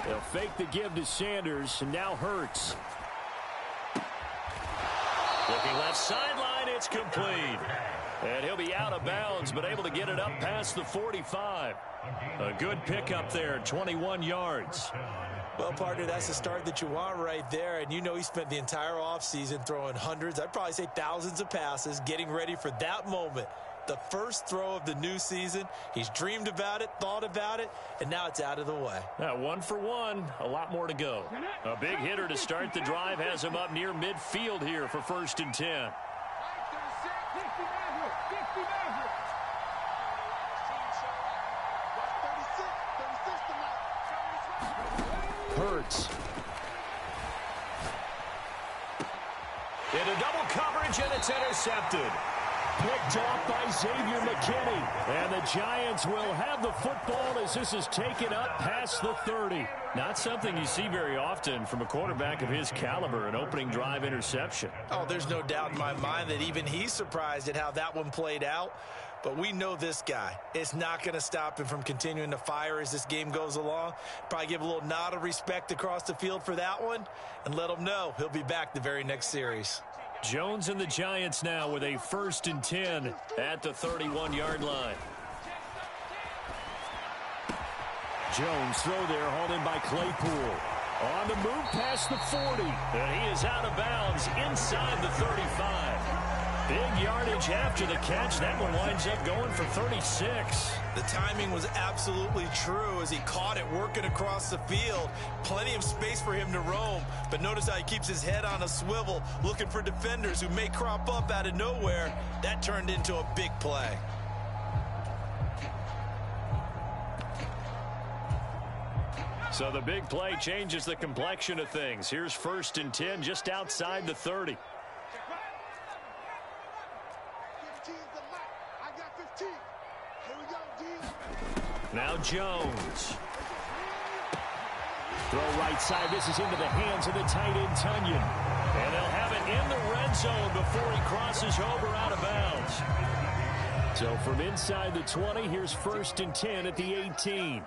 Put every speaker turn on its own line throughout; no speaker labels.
They'll fake the give to Sanders, and now Hurts. Looking left sideline, it's complete. And he'll be out of bounds, but able to get it up past the 45. A good pickup there, 21 yards.
Well, partner, that's the start that you want right there. And you know he spent the entire offseason throwing hundreds, I'd probably say thousands of passes, getting ready for that moment. The first throw of the new season. He's dreamed about it, thought about it, and now it's out of the way.
1 for 1, a lot more to go. A big hitter to start the drive has him up near midfield here for 1st and 10. Hurts. Into double coverage, and it's intercepted. Picked off by Xavier McKinney. And the Giants will have the football as this is taken up past the 30. Not something you see very often from a quarterback of his caliber, an opening drive interception.
Oh, there's no doubt in my mind that even he's surprised at how that one played out. But we know this guy. It's not going to stop him from continuing to fire as this game goes along. Probably give a little nod of respect across the field for that one and let him know he'll be back the very next series.
Jones and the Giants now with a 1st and 10 at the 31-yard line. Jones throw there, hauled in by Claypool. On the move past the 40. And he is out of bounds inside the 35. Big yardage after the catch. That one winds up going for 36.
The timing was absolutely true as he caught it working across the field. Plenty of space for him to roam. But notice how he keeps his head on a swivel, looking for defenders who may crop up out of nowhere. That turned into a big play.
So the big play changes the complexion of things. Here's 1st and 10 just outside the 30. Now Jones. Throw right side. This is into the hands of the tight end, Tunyon. And they'll have it in the red zone before he crosses over out of bounds. So from inside the 20, here's 1st and 10 at the 18.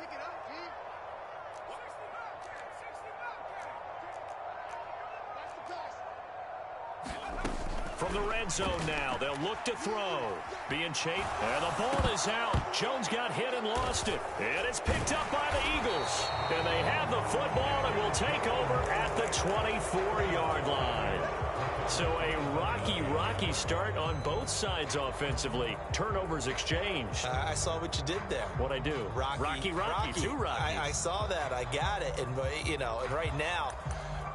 From the red zone now, they'll look to throw. Being chased, and the ball is out. Jones got hit and lost it. And it's picked up by the Eagles. And they have the football and will take over at the 24-yard line. So a rocky start on both sides offensively. Turnovers exchanged.
I saw what you did there.
What'd I do? Rocky. Two Rockies.
I saw that. I got it. And, you know, and right now,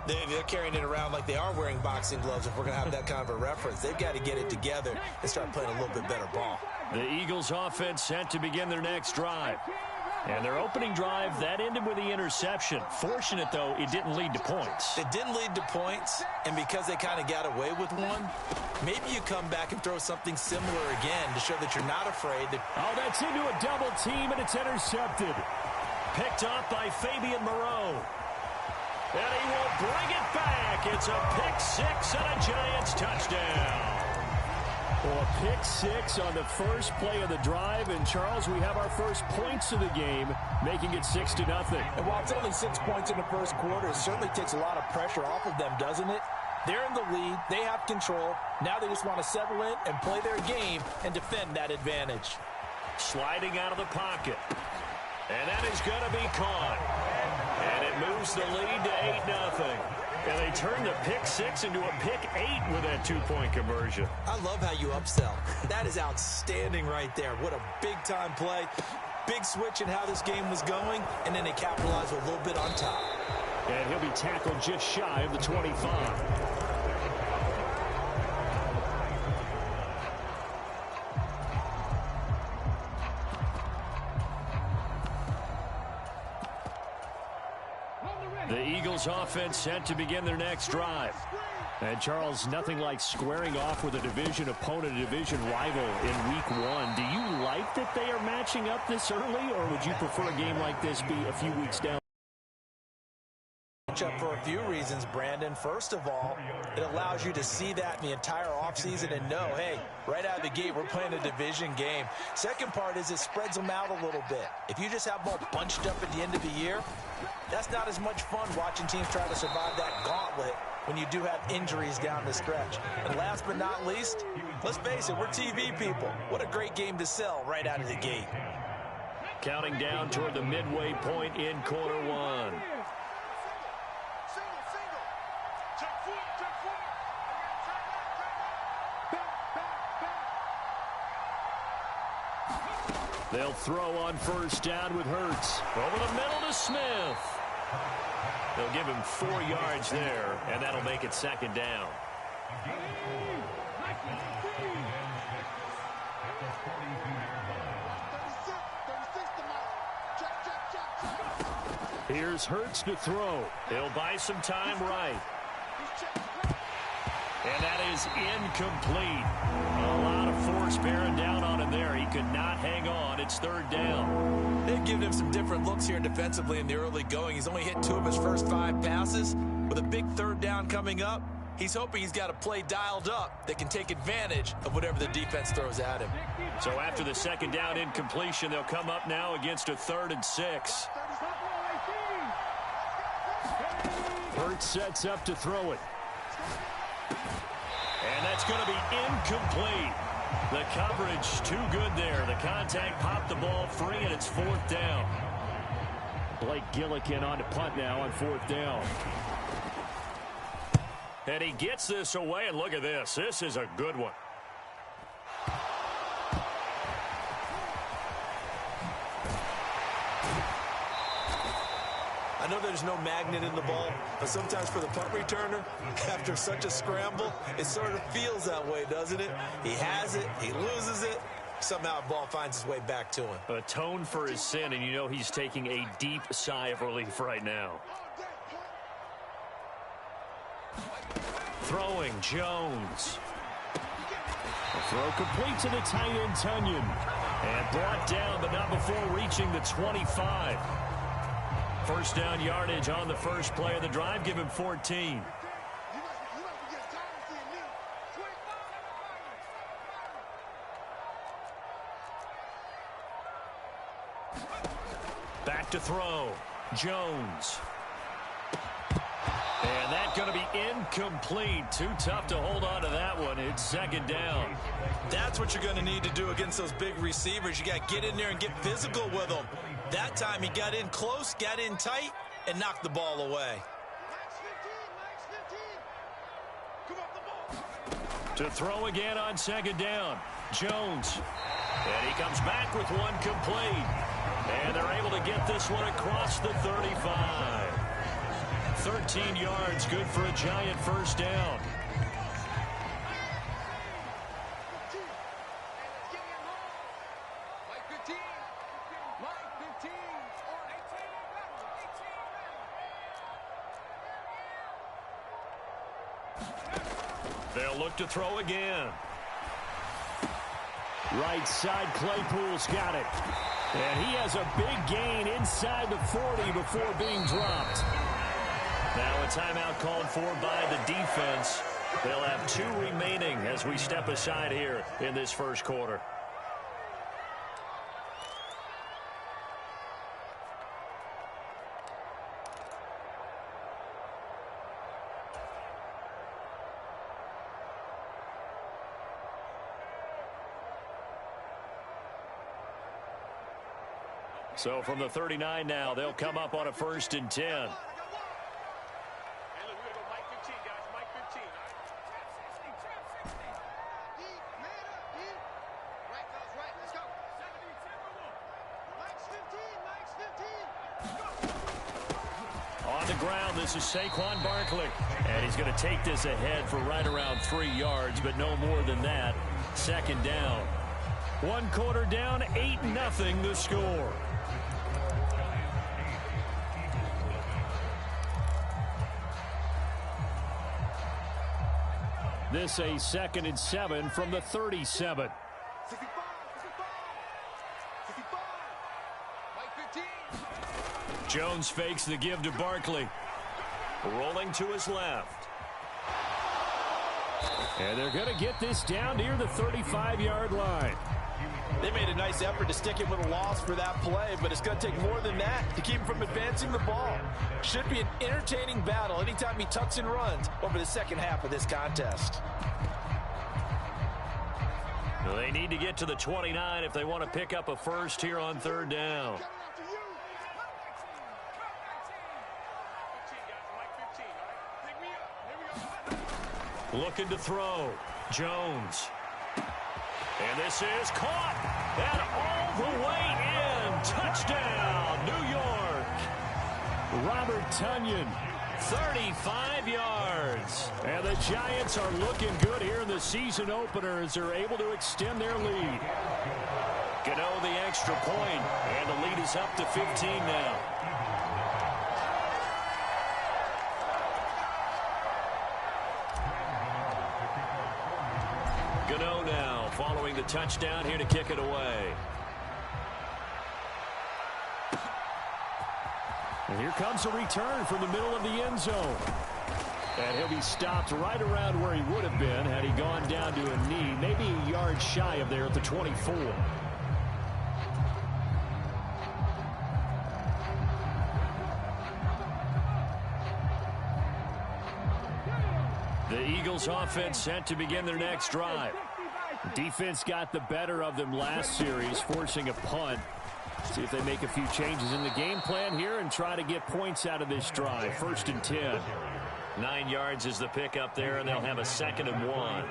they're carrying it around like they are wearing boxing gloves if we're going to have that kind of a reference. They've got to get it together and start playing a little bit better ball.
The Eagles offense set to begin their next drive. And their opening drive, that ended with the interception. Fortunate, though, it didn't lead to points.
It didn't lead to points, and because they kind of got away with one, maybe you come back and throw something similar again to show that you're not afraid.
Oh, that's into a double team, and it's intercepted. Picked off by Fabian Moreau. And he will bring it back. It's a pick six and a Giants touchdown. Well, a pick six on the first play of the drive. And, Charles, we have our first points of the game, making it 6-0.
And while it's only 6 points in the first quarter, it certainly takes a lot of pressure off of them, doesn't it? They're in the lead. They have control. Now they just want to settle in and play their game and defend that advantage.
Sliding out of the pocket. And that is going to be caught. And it moves the lead to 8-0. And they turn the pick six into a pick 8 with that two-point conversion.
I love how you upsell. That is outstanding right there. What a big-time play. Big switch in how this game was going, and then they capitalize a little bit on top.
And he'll be tackled just shy of the 25. The Eagles offense set to begin their next drive. And, Charles, nothing like squaring off with a division opponent, a division rival in week 1. Do you like that they are matching up this early, or would you prefer a game like this be a few weeks down
matchup for a few reasons, Brandon. First of all, it allows you to see that in the entire offseason and know, hey, right out of the gate, we're playing a division game. Second part is it spreads them out a little bit. If you just have them all bunched up at the end of the year, that's not as much fun watching teams try to survive that gauntlet when you do have injuries down the stretch. And last but not least, let's face it, we're TV people. What a great game to sell right out of the gate.
Counting down toward the midway point in quarter one. They'll throw on first down with Hurts. Over the middle to Smith. They'll give him 4 yards there, and that'll make it second down. Here's Hurts to throw. He'll buy some time right. And that is incomplete. A lot of force bearing down on him there. He could not hang on. It's third down.
They've given him some different looks here defensively in the early going. He's only hit 2 of his first 5 passes. With a big third down coming up, he's hoping he's got a play dialed up that can take advantage of whatever the defense throws at him.
So after the second down incompletion, they'll come up now against a 3rd and 6. Hurts sets up to throw it. And that's going to be incomplete. The coverage too good there. The contact popped the ball free, and it's 4th down. Blake Gillikin on to punt now on 4th down. And he gets this away, and look at this. This is a good one.
I know there's no magnet in the ball, but sometimes for the punt returner, after such a scramble, it sort of feels that way, doesn't it? He has it, he loses it, somehow the ball finds its way back to him.
Atone for his sin, and you know he's taking a deep sigh of relief right now. Throwing, Jones. The throw complete to the tight end, Tunyon. And brought down, but not before reaching the 25. First down yardage on the first play of the drive. Give him 14. Back to throw. Jones. And that's going to be incomplete. Too tough to hold on to that one. It's second down.
That's what you're going to need to do against those big receivers. You got to get in there and get physical with them. That time he got in close, got in tight, and knocked the ball away.
To throw again on second down. Jones. And he comes back with one complete. And they're able to get this one across the 35. 13 yards, good for a giant first down. They'll look to throw again. Right side, Claypool's got it. And he has a big gain inside the 40 before being dropped. Now a timeout called for by the defense. They'll have 2 remaining as we step aside here in this first quarter. So from the 39 now, they'll come up on a 1st and 10. On the ground, this is Saquon Barkley. And he's going to take this ahead for right around 3 yards, but no more than that. Second down. 1 quarter down, 8-0 the score. This a 2nd and 7 from the 37. Jones fakes the give to Barkley. Rolling to his left. And they're going to get this down near the 35-yard line.
They made a nice effort to stick him with a loss for that play, but it's going to take more than that to keep him from advancing the ball. Should be an entertaining battle anytime he tucks and runs over the second half of this contest.
They need to get to the 29 if they want to pick up a first here on third down. Looking to throw. Jones. And this is caught. And all the way in. Touchdown, New York. Robert Tonyan, 35 yards. And the Giants are looking good here in the season opener as they're able to extend their lead. Gano the extra point, and the lead is up to 15 now. Gano now following the touchdown here to kick it away. And here comes a return from the middle of the end zone. And he'll be stopped right around where he would have been had he gone down to a knee, maybe a yard shy of there at the 24. The Eagles offense set to begin their next drive. Defense got the better of them last series, forcing a punt. See if they make a few changes in the game plan here and try to get points out of this drive. 1st and 10. 9 yards is the pickup there, and they'll have a 2nd and 1.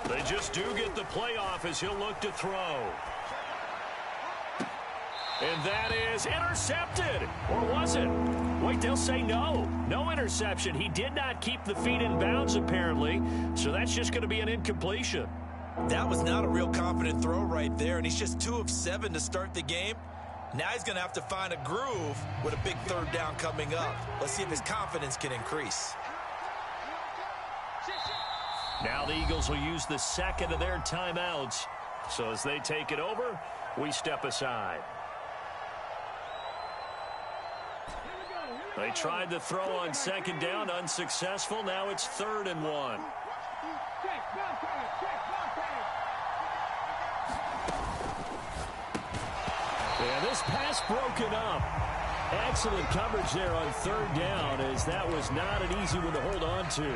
They just do get the playoff as he'll look to throw. And that is intercepted. Or was it? Wait, they'll say no. No interception. He did not keep the feet in bounds, apparently. So that's just going to be an incompletion.
That was not a real confident throw right there, and he's just 2 of 7 to start the game. Now he's going to have to find a groove with a big third down coming up. Let's see if his confidence can increase.
Now the Eagles will use the 2nd of their timeouts. So as they take it over, we step aside. They tried the throw on 2nd down, unsuccessful. Now it's 3rd and 1. Yeah, this pass broken up. Excellent coverage there on 3rd down, as that was not an easy one to hold on to.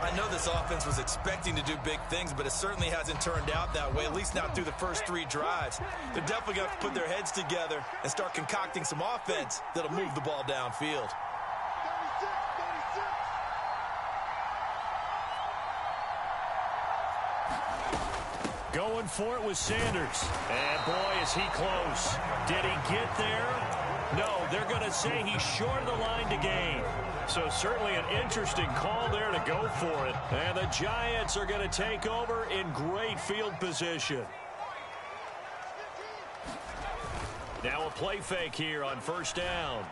I know this offense was expecting to do big things, but it certainly hasn't turned out that way, at least not through the first 3 drives. They're definitely going to have to put their heads together and start concocting some offense that'll move the ball downfield.
Going for it with Sanders. And boy, is he close. Did he get there? No, they're going to say he's short of the line to gain. So certainly an interesting call there to go for it. And the Giants are going to take over in great field position. Now a play fake here on 1st down.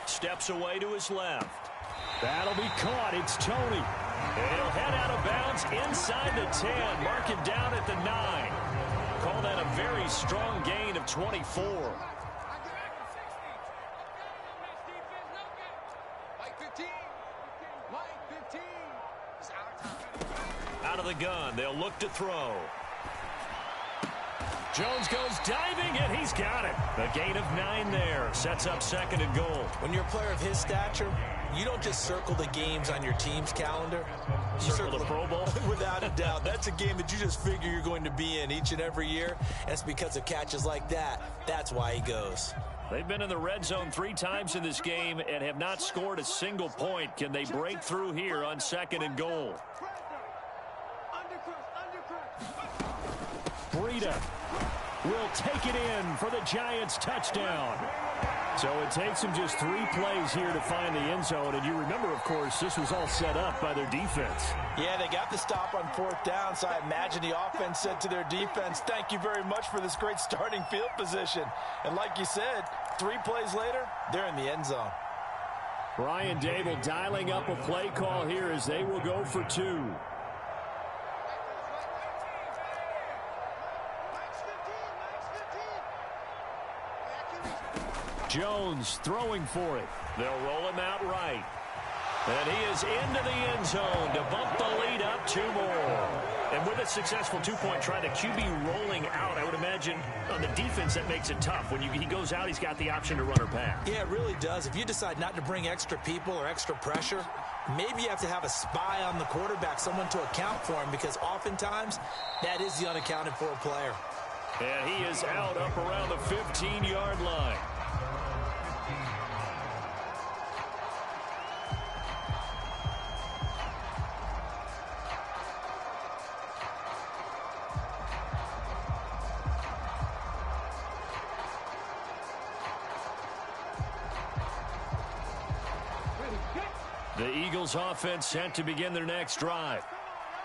Steps away to his left. That'll be caught. It's Toney. And he'll head out of bounds inside the 10. Mark him down at the 9. Call that a very strong gain of 24. Out of the gun, they'll look to throw. Jones goes diving, and he's got it. A gain of 9 there. Sets up 2nd and goal.
When you're a player of his stature, you don't just circle the games on your team's calendar. You
circle the Pro Bowl?
Without a doubt. That's a game that you just figure you're going to be in each and every year. And it's because of catches like that. That's why he goes.
They've been in the red zone 3 times in this game and have not scored a single point. Can they break through here on 2nd and goal? Breida will take it in for the Giants touchdown. So it takes them just 3 plays here to find the end zone. And you remember, of course, this was all set up by their defense.
Yeah, they got the stop on 4th down, so I imagine the offense said to their defense, thank you very much for this great starting field position. And like you said, 3 plays later, they're in the end zone.
Brian Dable dialing up a play call here as they will go for 2. Jones throwing for it. They'll roll him out right. And he is into the end zone to bump the lead up 2 more. And with a successful 2-point try, the QB rolling out, I would imagine on the defense that makes it tough. When he goes out, he's got the option to run or pass.
Yeah, it really does. If you decide not to bring extra people or extra pressure, maybe you have to have a spy on the quarterback, someone to account for him, because oftentimes that is the unaccounted for player.
And he is out up around the 15-yard line. The Eagles offense set to begin their next drive.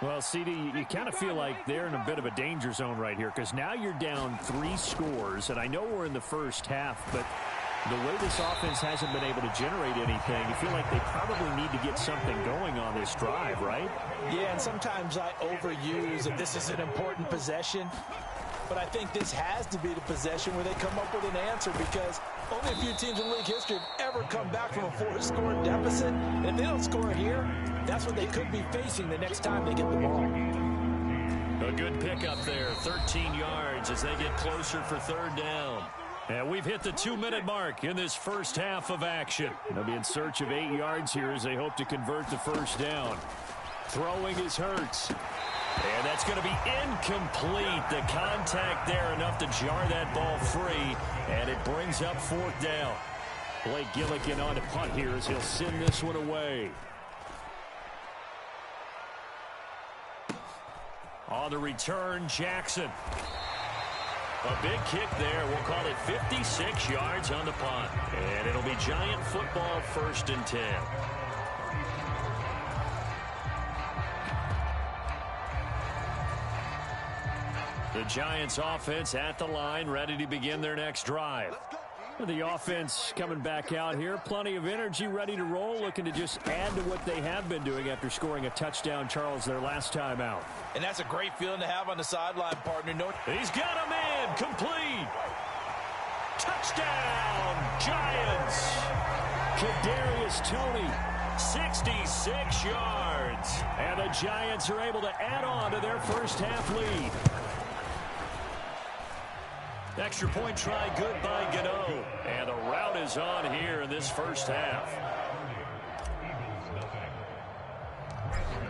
Well, CD, you kind of feel like they're in a bit of a danger zone right here because now you're down 3 scores, and I know we're in the first half, but the way this offense hasn't been able to generate anything, you feel like they probably need to get something going on this drive, right?
Yeah, and sometimes I overuse that this is an important possession, but I think this has to be the possession where they come up with an answer, because only a few teams in league history have ever come back from a 4-score deficit. And if they don't score here, that's what they could be facing the next time they get the ball.
A good pickup there, 13 yards as they get closer for 3rd down. And we've hit the 2-minute mark in this first half of action. They'll be in search of 8 yards here as they hope to convert the first down. Throwing is Hurts. And that's going to be incomplete. The contact there enough to jar that ball free, and it brings up 4th down. Blake Gillikin on to punt here as he'll send this one away. On the return, Jackson. A big kick there. We'll call it 56 yards on the punt. And it'll be Giant football, 1st and 10. The Giants offense at the line, ready to begin their next drive. The offense coming back out here, plenty of energy, ready to roll, looking to just add to what they have been doing after scoring a touchdown, Charles, their last time out.
And that's a great feeling to have on the sideline, partner.
He's got a man, complete. Touchdown, Giants. Kadarius Toney, 66 yards. And the Giants are able to add on to their first half lead. Extra point try good by Gano. And the route is on here in this first half.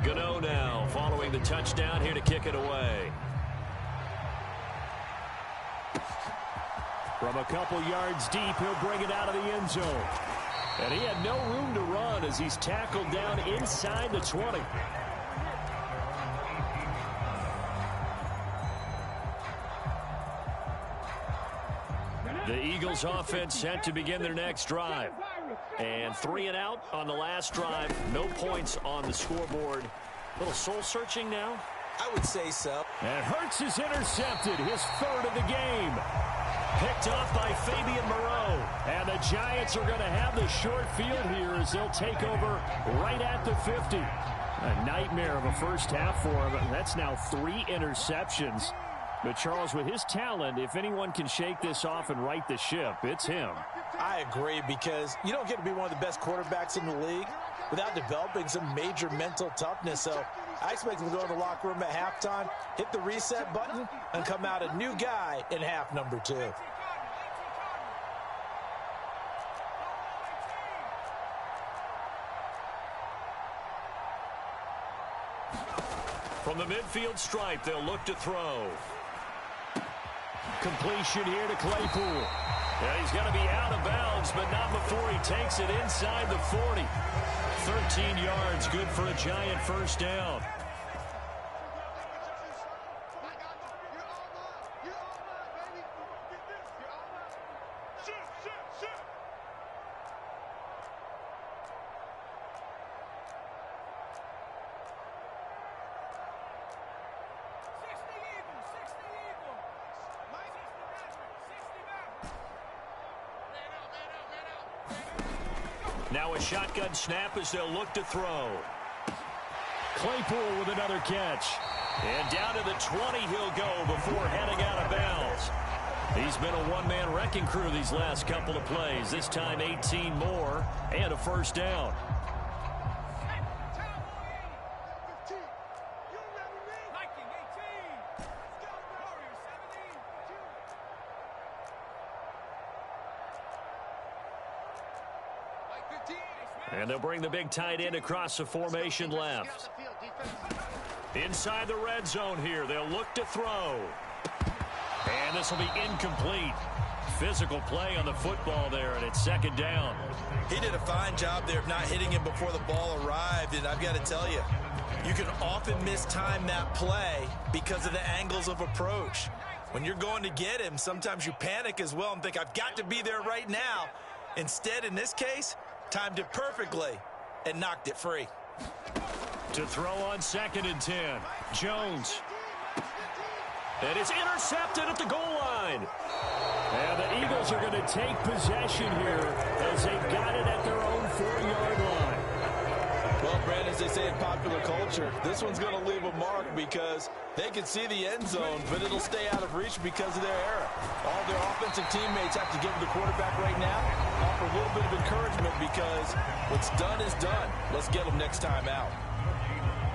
Gano now following the touchdown here to kick it away. From a couple yards deep, he'll bring it out of the end zone. And he had no room to run as he's tackled down inside the 20. The Eagles offense set to begin their next drive. And 3 and out on the last drive. No points on the scoreboard. A little soul-searching now?
I would say so.
And Hurts is intercepted, his 3rd of the game. Picked off by Fabian Moreau. And the Giants are going to have the short field here as they'll take over right at the 50. A nightmare of a first half for him. That's now 3 interceptions. But, Charles, with his talent, if anyone can shake this off and right the ship, it's him.
I agree, because you don't get to be one of the best quarterbacks in the league without developing some major mental toughness. So I expect him to go in the locker room at halftime, hit the reset button, and come out a new guy in half number 2.
From the midfield stripe, they'll look to throw. Completion here to Claypool. Yeah, he's going to be out of bounds, but not before he takes it inside the 40. 13 yards, good for a Giant first down. Now a shotgun snap as they'll look to throw. Claypool with another catch. And down to the 20 he'll go before heading out of bounds. He's been a one-man wrecking crew these last couple of plays. This time 18 more and a first down. And they'll bring the big tight end across the formation left. Inside the red zone here, they'll look to throw. And this will be incomplete. Physical play on the football there, and it's second down.
He did a fine job there of not hitting him before the ball arrived, and I've got to tell you, you can often mistime that play because of the angles of approach. When you're going to get him, sometimes you panic as well and think, I've got to be there right now. Instead, in this case, timed it perfectly and knocked it free.
To throw on 2nd and 10. Jones. And it's intercepted at the goal line. And the Eagles are going to take possession here as they've got it at their own 4-yard line.
Well, Brandon, as they say in popular culture, this one's going to leave a mark because they can see the end zone, but it'll stay out of reach because of their error. All their offensive teammates have to give the quarterback right now, offer a little bit of encouragement because what's done is done. Let's get them next time out.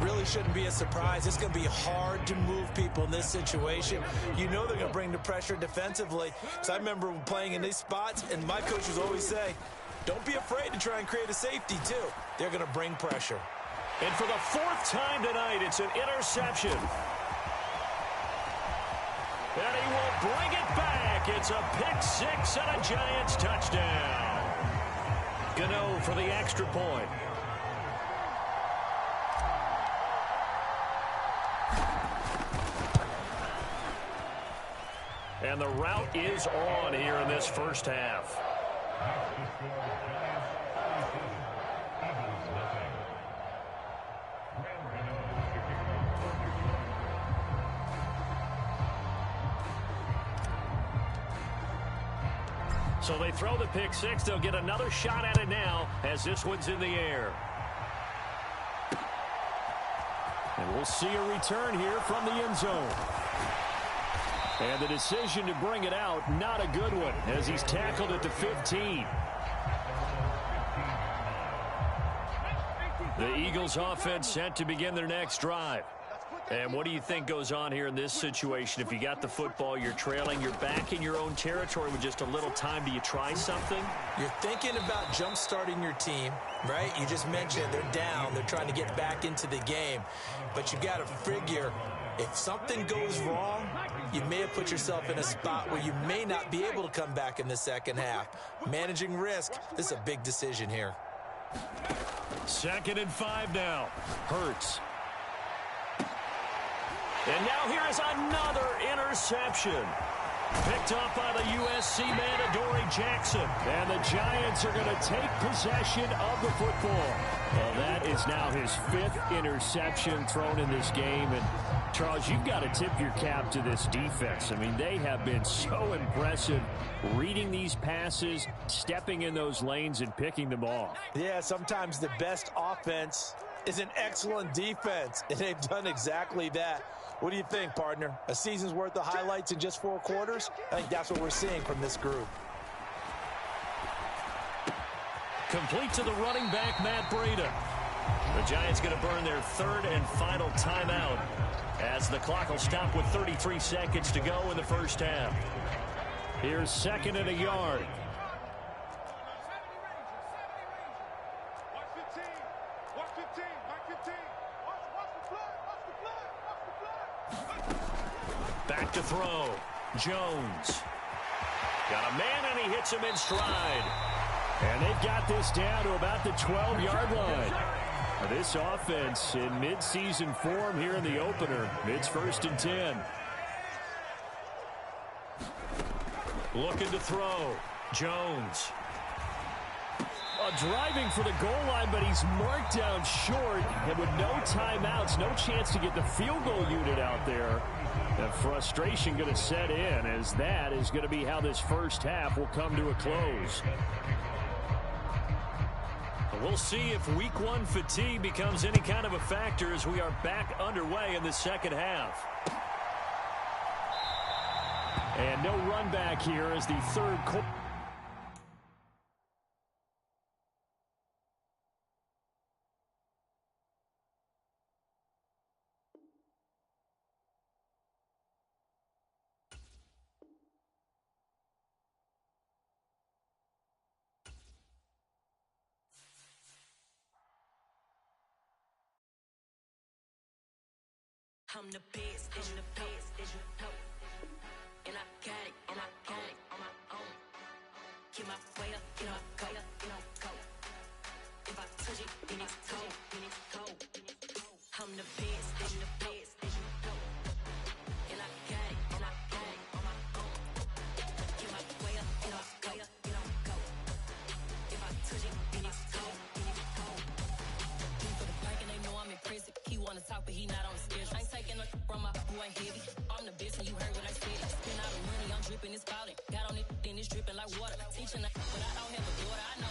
Really shouldn't be a surprise. It's going to be hard to move people in this situation. You know they're going to bring the pressure defensively. So I remember playing in these spots, and my coaches always say, don't be afraid to try and create a safety, too. They're going to bring pressure.
And for the 4th time tonight, it's an interception. And he will bring it back. It's a pick 6 and a Giants touchdown. Gano for the extra point. And the route is on here in this first half. So they throw the pick 6. They'll get another shot at it now as this one's in the air. And we'll see a return here from the end zone. And the decision to bring it out, not a good one, as he's tackled at the 15. The Eagles offense set to begin their next drive. And what do you think goes on here in this situation? If you got the football, you're trailing, you're back in your own territory with just a little time. Do you try something?
You're thinking about jump-starting your team, right? You just mentioned they're down. They're trying to get back into the game. But you got to figure, if something goes wrong, you may have put yourself in a spot where you may not be able to come back in the second half. Managing risk, this is a big decision here.
2nd and 5 now. Hurts. And now here is another interception. Picked up by the USC man, Adoree Jackson. And the Giants are going to take possession of the football. Well, that is now his 5th interception thrown in this game. And, Charles, you've got to tip your cap to this defense. I mean, they have been so impressive reading these passes, stepping in those lanes, and picking them off.
Yeah, sometimes the best offense is an excellent defense, and they've done exactly that. What do you think, partner? A season's worth of highlights in just 4 quarters? I think that's what we're seeing from this group.
Complete to the running back, Matt Breida. The Giants going to burn their 3rd and final timeout as the clock will stop with 33 seconds to go in the first half. Here's 2nd and a yard. Back to throw. Jones. Got a man, and he hits him in stride. And they've got this down to about the 12-yard line. This offense in midseason form here in the opener. It's 1st and 10. Looking to throw. Jones. Driving for the goal line, but he's marked down short. And with no timeouts, no chance to get the field goal unit out there. The frustration going to set in, as that is going to be how this first half will come to a close. We'll see if week one fatigue becomes any kind of a factor as we are back underway in the second half. And no run back here as the third quarter.
I'm the best, and the best, as you know. And I got it, and I got it on my own. Get my way up, get my go, go. If I touch it, then it's cold, I'm the best, and the best, as you know. And I got it, and I got it on my own. Get my way up, get my go, go. If I touch it, then it's cold, He for the bike and they know I'm impressive. He wanna talk, but he not on the schedule. I ain't taking a from my boy heavy. I'm the best and you heard what I said. Spend all the money, I'm dripping, it's falling. Got on it, then it's dripping like water. Teaching, but I don't have a daughter. I know